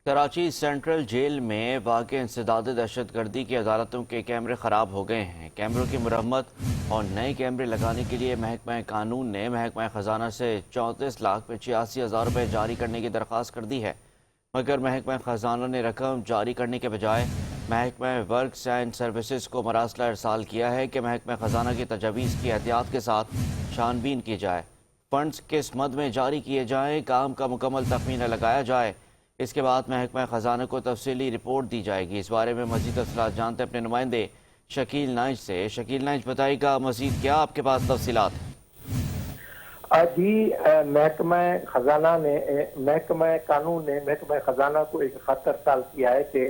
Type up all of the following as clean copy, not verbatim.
Karachi central jail میں واقع انسداد دہشت گردی کی عدالتوں کے کیمرے خراب ہو گئے ہیں۔ کیمروں کی مرمت اور نئے کیمرے لگانے کے لیے محکمہ قانون نے محکمہ خزانہ سے 34,85,000 روپے جاری کرنے کی درخواست کر دی ہے، مگر محکمہ خزانہ نے رقم جاری کرنے کے بجائے محکمہ ورکس اینڈ سروسز کو مراسلہ ارسال کیا ہے کہ محکمہ خزانہ کی تجاویز کی احتیاط کے ساتھ چھان بین کی جائے، فنڈز کس مد میں جاری کیے جائیں، کام کا مکمل تخمینہ لگایا جائے۔ اس کے بعد محکمہ خزانہ کو تفصیلی رپورٹ دی جائے گی۔ اس بارے میں مزید تفصیلات جانتے ہیں اپنے نمائندے شکیل نائج سے۔ شکیل نائج، بتائیے گا مزید کیا آپ کے پاس تفصیلات ہیں؟ جی، محکمہ قانون نے محکمہ خزانہ کو ایک خط ارسال کیا ہے کہ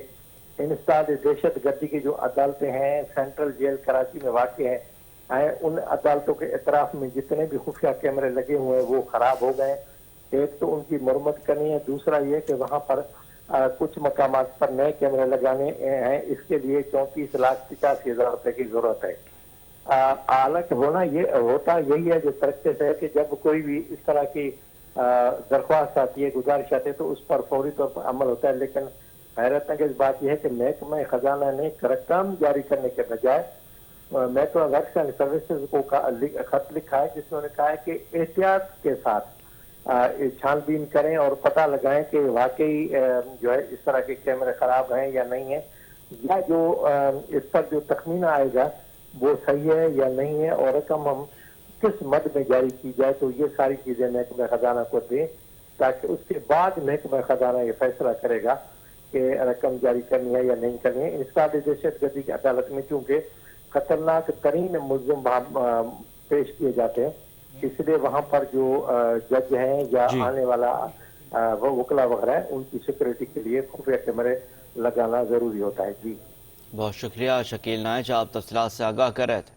انسداد دہشت گردی کی جو عدالتیں ہیں سینٹرل جیل کراچی میں واقع ہیں، ان عدالتوں کے اطراف میں جتنے بھی خفیہ کیمرے لگے ہوئے ہیں وہ خراب ہو گئے۔ ایک تو ان کی مرمت کرنی ہے، دوسرا یہ کہ وہاں پر کچھ مقامات پر نئے کیمرے لگانے ہیں۔ اس کے لیے 34,85,000 روپے کی ضرورت ہے۔ حالانکہ ہوتا یہی ہے جو طریقے سے ہے کہ جب کوئی بھی اس طرح کی درخواست آتی ہے، گزارش آتی ہے تو اس پر فوری طور پر عمل ہوتا ہے، لیکن حیرت انگیز بات یہ ہے کہ محکمہ خزانہ نے رقم جاری کرنے کے بجائے محکمہ ورکس اینڈ سروسز کو خط لکھا ہے، جس میں نے کہا ہے کہ احتیاط کے ساتھ چھان بین کریں اور پتہ لگائیں کہ واقعی جو ہے اس طرح کے کیمرے خراب ہیں یا نہیں ہیں، یا جو اس پر جو تخمینہ آئے گا وہ صحیح ہے یا نہیں ہے، اور رقم ہم کس مد میں جاری کی جائے۔ تو یہ ساری چیزیں محکمہ خزانہ کو دیں تاکہ اس کے بعد محکمہ خزانہ یہ فیصلہ کرے گا کہ رقم جاری کرنی ہے یا نہیں کرنی ہے۔ انسداد دہشت گردی کی عدالت میں چونکہ خطرناک ترین ملزم پیش کیے جاتے ہیں، اس لیے وہاں پر جو جج ہیں یا آنے والا وکلا وغیرہ ان کی سیکورٹی کے لیے خفیہ کیمرے لگانا ضروری ہوتا ہے۔ جی بہت شکریہ شکیل نائج، آپ تفصیلات سے آگاہ کر رہے تھے۔